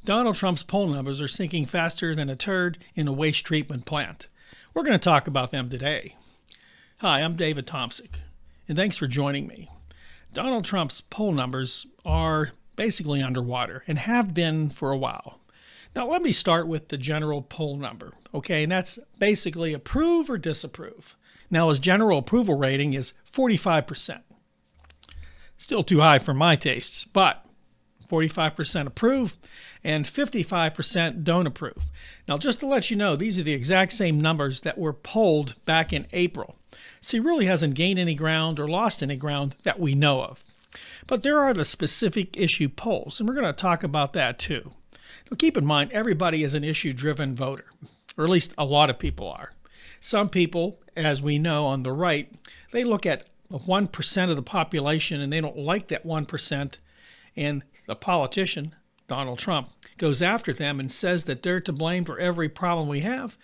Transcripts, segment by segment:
Donald Trump's poll numbers are sinking faster than a turd in a waste treatment plant. We're going to talk about them today. Hi, I'm David Tomsic, and thanks for joining me. Donald Trump's poll numbers are basically underwater and have been for a while. Now, let me start with the general poll number, okay? And that's basically approve or disapprove. Now, his general approval rating is 45%. Still too high for my tastes, but 45% approve and 55% don't approve. Now, just to let you know, these are the exact same numbers that were polled back in April. So he really hasn't gained any ground or lost any ground that we know of. But there are the specific issue polls, and we're going to talk about that too. Now, keep in mind, everybody is an issue-driven voter, or at least a lot of people are. Some people, as we know on the right, they look at 1% of the population and they don't like that 1%, and the politician, Donald Trump, goes after them and says that they're to blame for every problem we have.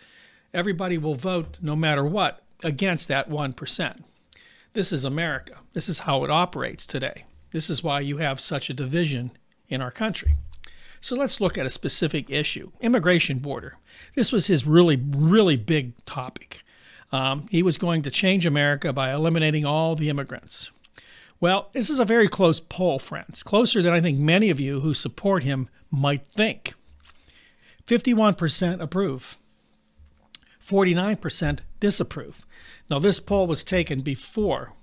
Everybody will vote, no matter what, against that 1%. This is America. This is how it operates today. This is why you have such a division in our country. So let's look at a specific issue, immigration border. This was his really big topic. He was going to change America by eliminating all the immigrants. Well, this is a very close poll, friends, closer than I think many of you who support him might think. 51% approve, 49% disapprove. Now, this poll was taken before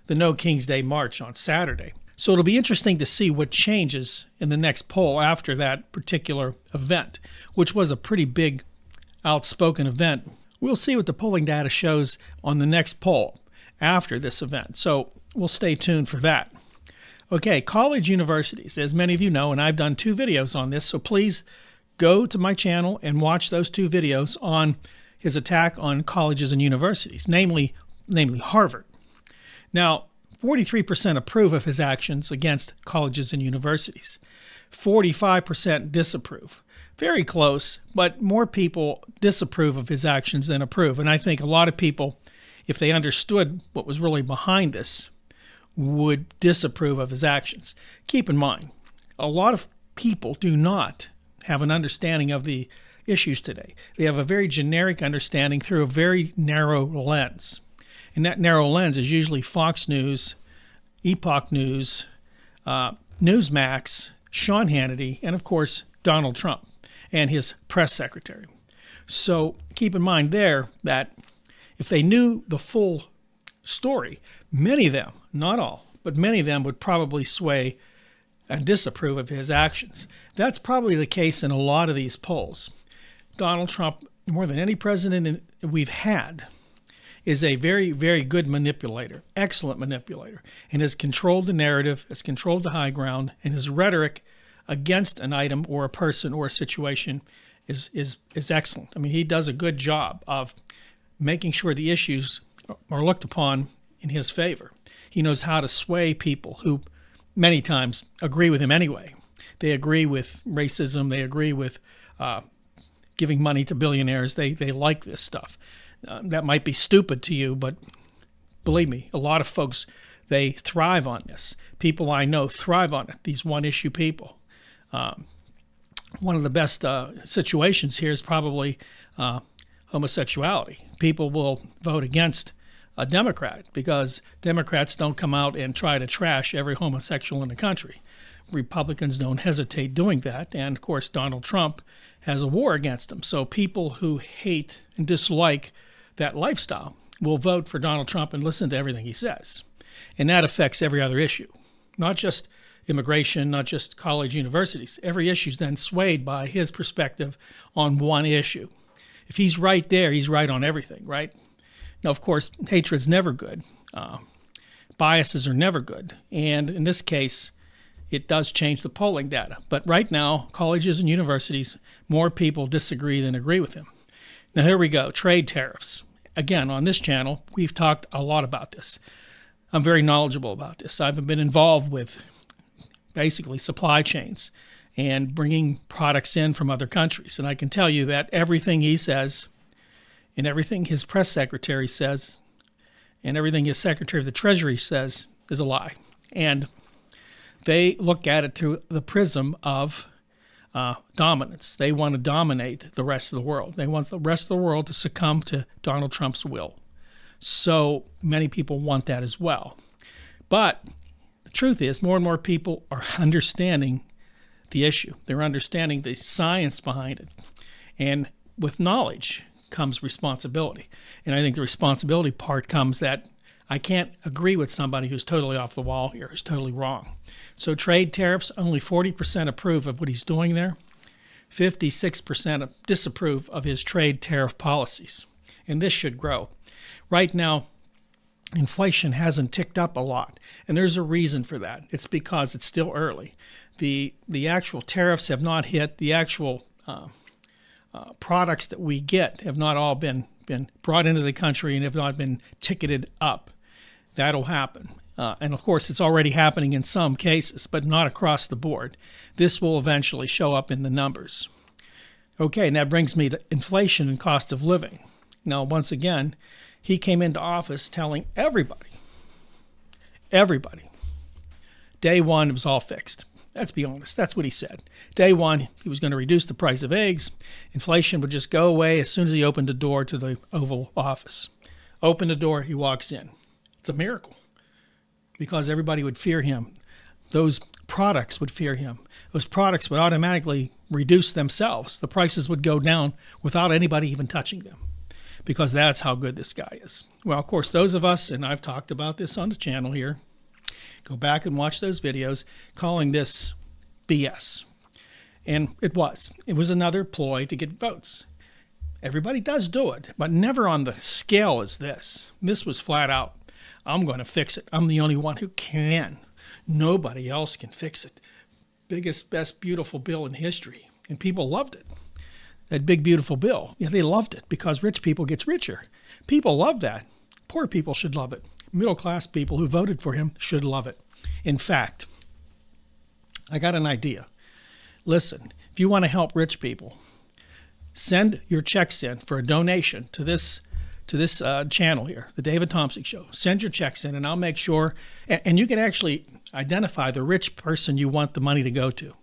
the No King's Day March on Saturday. So it'll be interesting to see what changes in the next poll after that particular event, which was a pretty big, outspoken event. We'll see what the polling data shows on the next poll after this event. So we'll stay tuned for that. Okay, college universities, as many of you know, and I've done 2 videos on this, so please go to my channel and watch those 2 videos on his attack on colleges and universities, namely Harvard. Now, 43% approve of his actions against colleges and universities. 45% disapprove. Very close, but more people disapprove of his actions than approve. And I think a lot of people, if they understood what was really behind this, would disapprove of his actions. Keep in mind, a lot of people do not have an understanding of the issues today. They have a very generic understanding through a very narrow lens. And that narrow lens is usually Fox News, Epoch News, Newsmax, Sean Hannity, and of course, Donald Trump and his press secretary. So keep in mind there that if they knew the full story, many of them, not all, but many of them would probably sway and disapprove of his actions. That's probably the case in a lot of these polls. Donald Trump, more than any president we've had, is a very, very good manipulator, excellent manipulator, and has controlled the narrative, has controlled the high ground, and his rhetoric against an item or a person or a situation is excellent. I mean, he does a good job of making sure the issues are looked upon in his favor. He knows how to sway people who many times agree with him anyway. They agree with racism. They agree with giving money to billionaires. They like this stuff. That might be stupid to you, but believe me, a lot of folks, they thrive on this. People I know thrive on it, these one-issue people. One of the best situations here is probably homosexuality. People will vote against a Democrat because Democrats don't come out and try to trash every homosexual in the country. Republicans don't hesitate doing that. And of course, Donald Trump has a war against them. So people who hate and dislike that lifestyle will vote for Donald Trump and listen to everything he says. And that affects every other issue, not just immigration, not just college universities. Every issue is then swayed by his perspective on one issue. If he's right there, he's right on everything, right? Now, of course, hatred's never good. Biases are never good. And in this case, it does change the polling data. But right now, colleges and universities, more people disagree than agree with him. Now, here we go. Trade tariffs. Again, on this channel, we've talked a lot about this. I'm very knowledgeable about this. I've been involved with basically supply chains and bringing products in from other countries. And I can tell you that everything he says and everything his press secretary says and everything his Secretary of the Treasury says is a lie. And they look at it through the prism of dominance. They want to dominate the rest of the world. They want the rest of the world to succumb to Donald Trump's will. So many people want that as well. But the truth is, more and more people are understanding the issue. They're understanding the science behind it. And with knowledge comes responsibility. And I think the responsibility part comes that I can't agree with somebody who's totally off the wall here, who's totally wrong. So trade tariffs, only 40% approve of what he's doing there. 56% disapprove of his trade tariff policies. And this should grow. Right now, inflation hasn't ticked up a lot. And there's a reason for that. It's because it's still early. The actual tariffs have not hit. The actual products that we get have not all been brought into the country and have not been ticketed up. That'll happen. And of course, it's already happening in some cases, but not across the board. This will eventually show up in the numbers. Okay, and that brings me to inflation and cost of living. Now, once again, he came into office telling everybody, day one, it was all fixed. Let's be honest. That's what he said. Day one, he was going to reduce the price of eggs. Inflation would just go away as soon as he opened the door to the Oval Office. Open the door, he walks in. It's a miracle because everybody would fear him. Those products would fear him. Those products would automatically reduce themselves. The prices would go down without anybody even touching them because that's how good this guy is. Well, of course, those of us, and I've talked about this on the channel here, go back and watch those videos calling this BS. And it was. It was another ploy to get votes. Everybody does do it, but never on the scale as this. This was flat out, I'm going to fix it. I'm the only one who can. Nobody else can fix it. Biggest, best, beautiful bill in history. And people loved it. That big, beautiful bill. Yeah, they loved it because rich people get richer. People love that. Poor people should love it. Middle-class people who voted for him should love it. In fact, I got an idea. Listen, if you want to help rich people, send your checks in for a donation to this channel here, the David Thompson Show. Send your checks in, and I'll make sure. And you can actually identify the rich person you want the money to go to.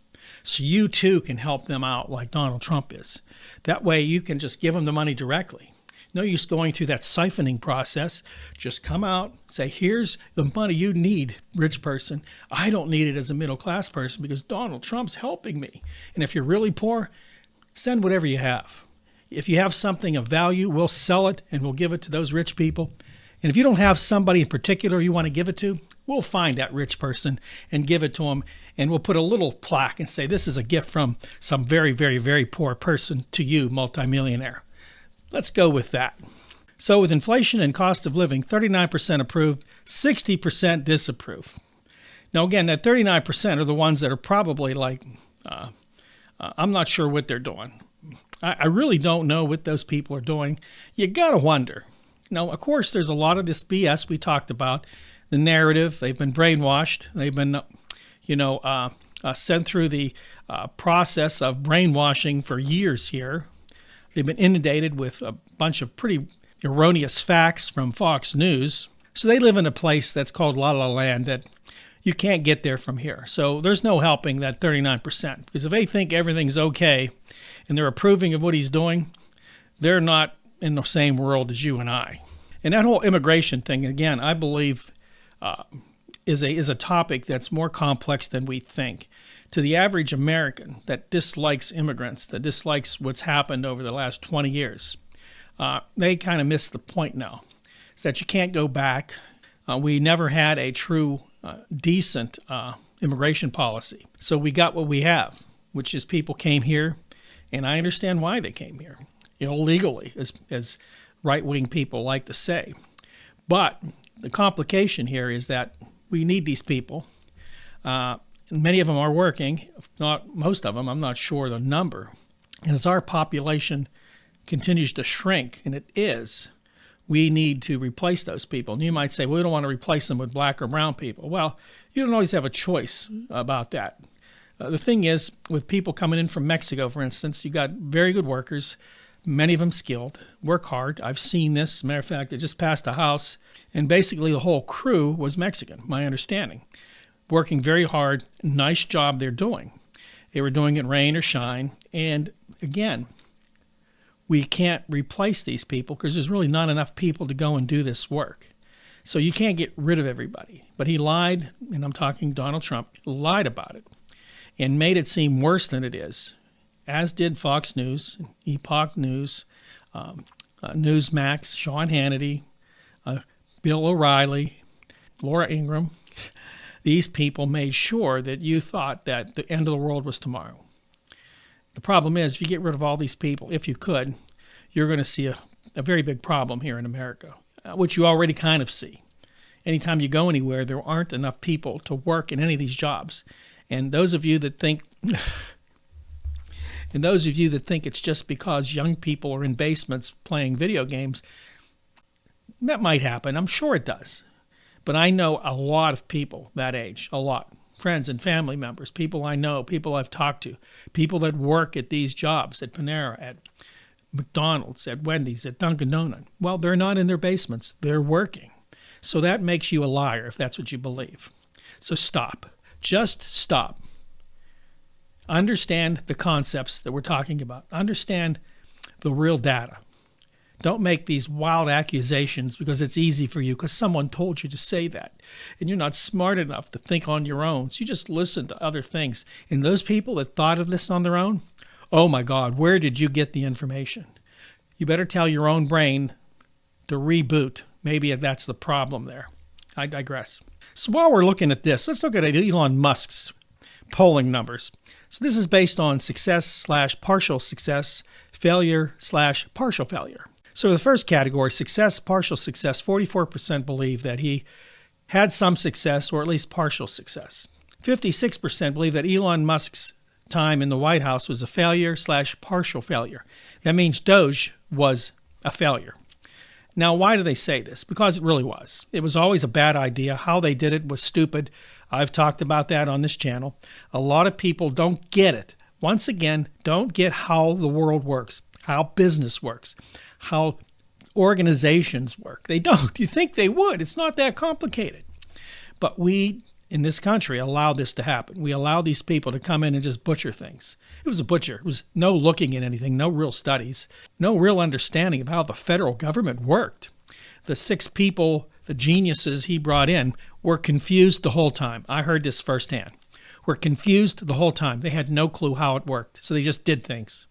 So you, too, can help them out like Donald Trump is. That way you can just give them the money directly. No use going through that siphoning process. Just come out, say, here's the money you need, rich person. I don't need it as a middle-class person because Donald Trump's helping me. And if you're really poor, send whatever you have. If you have something of value, we'll sell it and we'll give it to those rich people. And if you don't have somebody in particular you want to give it to, we'll find that rich person and give it to them. And we'll put a little plaque and say, this is a gift from some very, very, very poor person to you, multimillionaire. Let's go with that. So with inflation and cost of living, 39% approved, 60% disapprove. Now, again, that 39% are the ones that are probably like, I'm not sure what they're doing. I really don't know what those people are doing. You got to wonder. Now, of course, there's a lot of this BS we talked about, the narrative. They've been brainwashed. They've been, sent through the process of brainwashing for years here. They've been inundated with a bunch of pretty erroneous facts from Fox News. So they live in a place that's called La La Land that you can't get there from here. So there's no helping that 39%. Because if they think everything's okay and they're approving of what he's doing, they're not in the same world as you and I. And that whole immigration thing, again, I believe is a topic that's more complex than we think. To the average American that dislikes immigrants, that dislikes what's happened over the last 20 years, they kind of miss the point now. It's that you can't go back. We never had a true, decent immigration policy. So we got what we have, which is people came here, and I understand why they came here, illegally, as right-wing people like to say. But the complication here is that we need these people. Many of them are working, if not most of them. I'm not sure the number. And as our population continues to shrink, and it is, we need to replace those people. And you might say, well, we don't want to replace them with black or brown people. Well, you don't always have a choice about that. The thing is, with people coming in from Mexico, for instance, you got very good workers, many of them skilled, work hard. I've seen this. As a matter of fact, I just passed a house, and basically the whole crew was Mexican, my understanding. Working very hard, nice job they're doing. They were doing it rain or shine. And again, we can't replace these people because there's really not enough people to go and do this work. So you can't get rid of everybody. But he lied, and I'm talking Donald Trump, lied about it and made it seem worse than it is, as did Fox News, Epoch News, Newsmax, Sean Hannity, Bill O'Reilly, Laura Ingraham. These people made sure that you thought that the end of the world was tomorrow. The problem is, if you get rid of all these people, if you could, you're going to see a very big problem here in America, which you already kind of see. Anytime you go anywhere, there aren't enough people to work in any of these jobs. And those of you that think it's just because young people are in basements playing video games, that might happen. I'm sure it does. But I know a lot of people that age, a lot. Friends and family members, people I know, people I've talked to, people that work at these jobs, at Panera, at McDonald's, at Wendy's, at Dunkin' Donuts. Well, they're not in their basements. They're working. So that makes you a liar if that's what you believe. So stop. Just stop. Understand the concepts that we're talking about. Understand the real data. Don't make these wild accusations because it's easy for you, because someone told you to say that. And you're not smart enough to think on your own. So you just listen to other things. And those people that thought of this on their own, oh my God, where did you get the information? You better tell your own brain to reboot. Maybe that's the problem there. I digress. So while we're looking at this, let's look at Elon Musk's polling numbers. So this is based on success/partial success, failure/partial failure. So the first category, success, partial success, 44% believe that he had some success or at least partial success. 56% believe that Elon Musk's time in the White House was a failure/partial failure. That means Doge was a failure. Now, why do they say this? Because it really was. It was always a bad idea. How they did it was stupid. I've talked about that on this channel. A lot of people don't get it. Once again, don't get how the world works, how business works, how organizations work. They don't. You think they would. It's not that complicated. But we, in this country, allow this to happen. We allow these people to come in and just butcher things. It was a butcher. It was no looking at anything, no real studies, no real understanding of how the federal government worked. The 6 people, the geniuses he brought in, were confused the whole time. I heard this firsthand. Were confused the whole time. They had no clue how it worked, so they just did things.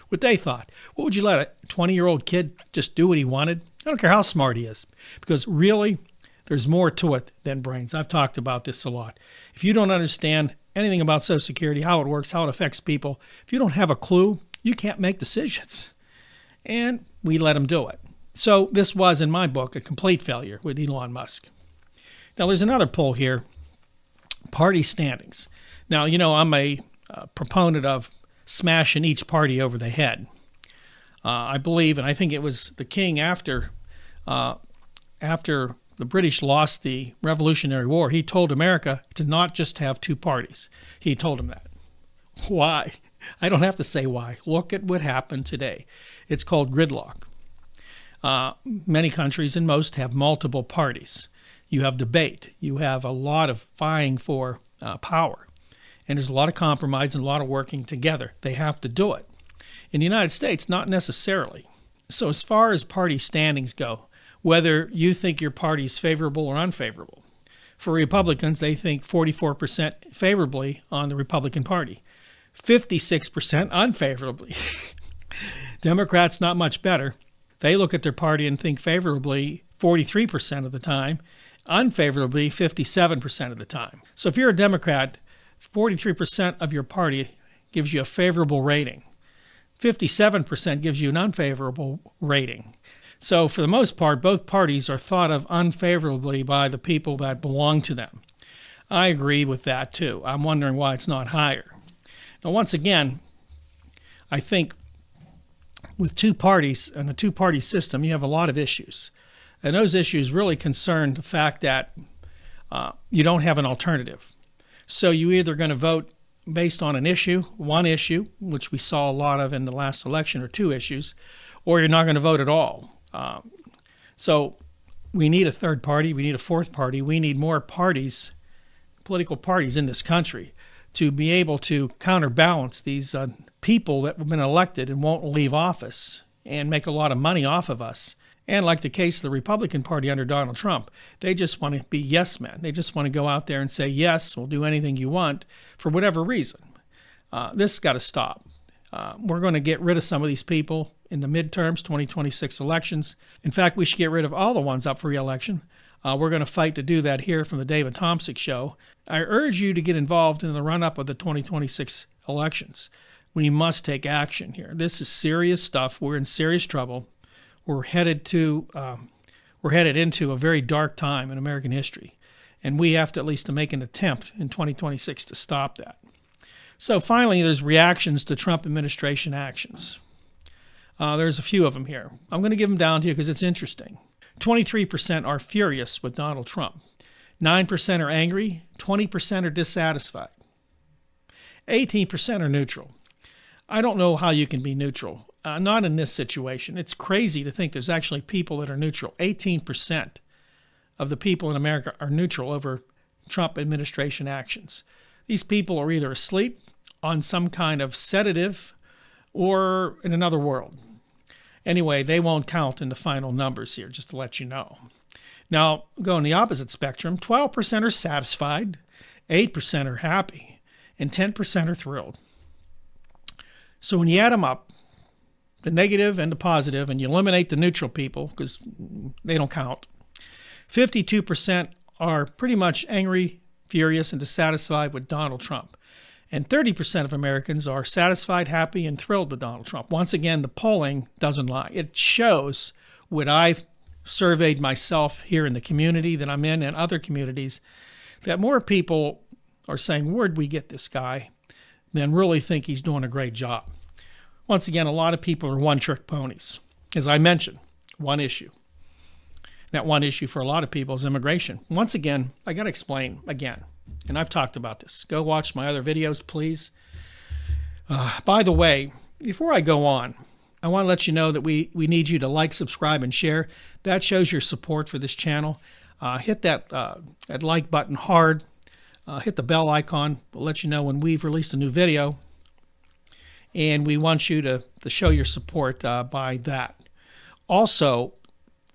What they thought. What would you let a 20-year-old kid just do what he wanted? I don't care how smart he is, because really, there's more to it than brains. I've talked about this a lot. If you don't understand anything about Social Security, how it works, how it affects people, if you don't have a clue, you can't make decisions. And we let them do it. So this was, in my book, a complete failure with Elon Musk. Now, there's another poll here, party standings. Now, you know, I'm a proponent of smashing each party over the head. I believe, and I think it was the king after the British lost the Revolutionary War, he told America to not just have 2 parties. He told them that. Why? I don't have to say why. Look at what happened today. It's called gridlock. Many countries and most have multiple parties. You have debate. You have a lot of vying for power. And there's a lot of compromise and a lot of working together. They have to do it. In the United States, not necessarily. So as far as party standings go, whether you think your party is favorable or unfavorable. For Republicans, they think 44% favorably on the Republican Party, 56% unfavorably. Democrats, not much better. They look at their party and think favorably 43% of the time, unfavorably 57% of the time. So if you're a Democrat, 43% of your party gives you a favorable rating. 57% gives you an unfavorable rating. So for the most part, both parties are thought of unfavorably by the people that belong to them. I agree with that too. I'm wondering why it's not higher. Now, once again, I think with 2 parties and a 2-party system, you have a lot of issues. And those issues really concern the fact that you don't have an alternative. So you're either going to vote based on an issue, one issue, which we saw a lot of in the last election, or 2 issues, or you're not going to vote at all. So we need a 3rd party. We need a 4th party. We need more parties, political parties in this country to be able to counterbalance these people that have been elected and won't leave office and make a lot of money off of us. And like the case of the Republican Party under Donald Trump, they just want to be yes men. They just want to go out there and say, yes, we'll do anything you want for whatever reason. This has got to stop. We're going to get rid of some of these people in the midterms, 2026 elections. In fact, we should get rid of all the ones up for re-election. We're going to fight to do that here from the David Tomsic Show. I urge you to get involved in the run-up of the 2026 elections. We must take action here. This is serious stuff. We're in serious trouble. We're headed into a very dark time in American history, and we have to at least to make an attempt in 2026 to stop that. So finally, there's reactions to Trump administration actions. There's a few of them here. I'm going to give them down to you because it's interesting. 23% are furious with Donald Trump. 9% are angry. 20% are dissatisfied. 18% are neutral. I don't know how you can be neutral. Not in this situation. It's crazy to think there's actually people that are neutral. 18% of the people in America are neutral over Trump administration actions. These people are either asleep on some kind of sedative or in another world. Anyway, they won't count in the final numbers here, just to let you know. Now, going the opposite spectrum, 12% are satisfied, 8% are happy, and 10% are thrilled. So when you add them up, the negative and the positive, and you eliminate the neutral people because they don't count, 52% are pretty much angry, furious, and dissatisfied with Donald Trump. And 30% of Americans are satisfied, happy, and thrilled with Donald Trump. Once again, the polling doesn't lie. It shows what I've surveyed myself here in the community that I'm in and other communities, that more people are saying, where'd we get this guy, than really think he's doing a great job. Once again, a lot of people are one-trick ponies. As I mentioned, one issue. That one issue for a lot of people is immigration. Once again, I got to explain again, and I've talked about this. Go watch my other videos, please. By the way, before I go on, I want to let you know that we need you to like, subscribe, and share. That shows your support for this channel. Hit that like button hard. Hit the bell icon. We'll let you know when we've released a new video. And we want you to show your support by that. Also,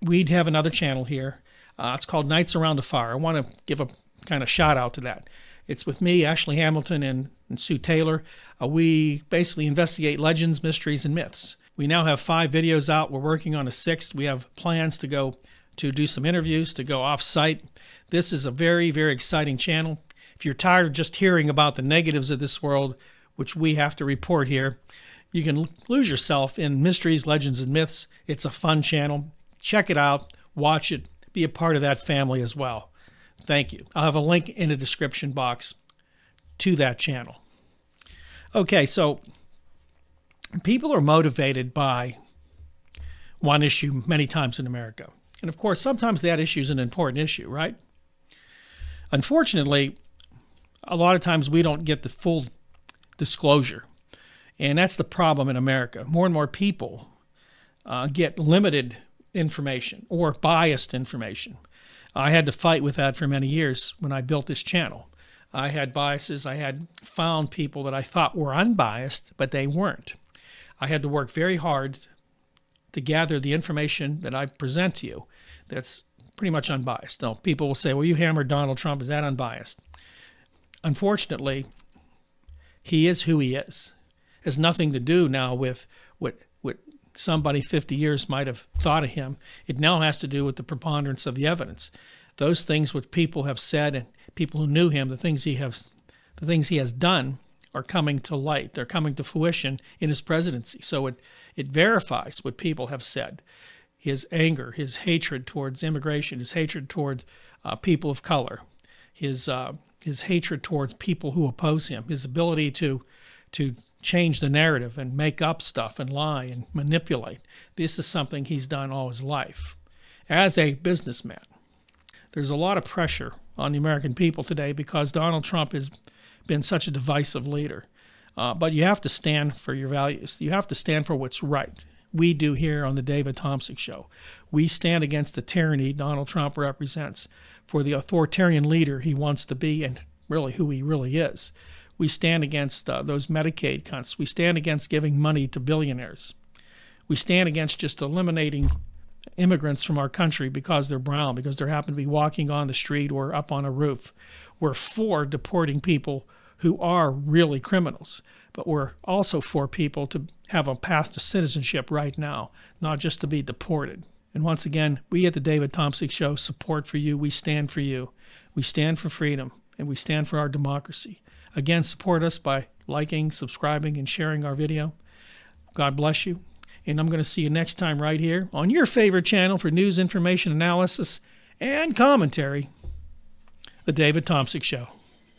we'd have another channel here. It's called Nights Around the Fire. I want to give a kind of shout out to that. It's with me, Ashley Hamilton, and Sue Taylor. We basically investigate legends, mysteries, and myths. We now have 5 videos out. We're working on a 6th. We have plans to go to do some interviews, to go off-site. This is a very, very exciting channel. If you're tired of just hearing about the negatives of this world, which we have to report here, you can lose yourself in mysteries, legends, and myths. It's a fun channel. Check it out. Watch it. Be a part of that family as well. Thank you. I'll have a link in the description box to that channel. Okay, so people are motivated by one issue many times in America. And of course, sometimes that issue is an important issue, right? Unfortunately, a lot of times we don't get the full disclosure. And that's the problem in America. More and more people get limited information or biased information. I had to fight with that for many years when I built this channel. I had biases. I had found people that I thought were unbiased, but they weren't. I had to work very hard to gather the information that I present to you that's pretty much unbiased. Now, people will say, well, you hammered Donald Trump. Is that unbiased? Unfortunately, he is who he is. It has nothing to do now with what somebody 50 years might have thought of him. It now has to do with the preponderance of the evidence. Those things which people have said and people who knew him, the things he has done are coming to light. They're coming to fruition in his presidency. So it verifies what people have said. His anger, his hatred towards immigration, his hatred towards people of color, his hatred towards people who oppose him, his ability to change the narrative and make up stuff and lie and manipulate. This is something he's done all his life. As a businessman, there's a lot of pressure on the American people today because Donald Trump has been such a divisive leader. But you have to stand for your values. You have to stand for what's right. We do here on the David Tomsic Show. We stand against the tyranny Donald Trump represents, for the authoritarian leader he wants to be and really who he really is. We stand against those Medicaid cuts. We stand against giving money to billionaires. We stand against just eliminating immigrants from our country because they're brown, because they happen to be walking on the street or up on a roof. We're for deporting people who are really criminals, but we're also for people to have a path to citizenship right now, not just to be deported. And once again, we at the David Tomsic Show support for you. We stand for you. We stand for freedom, and we stand for our democracy. Again, support us by liking, subscribing, and sharing our video. God bless you. And I'm going to see you next time right here on your favorite channel for news, information, analysis, and commentary, The David Tomsic Show.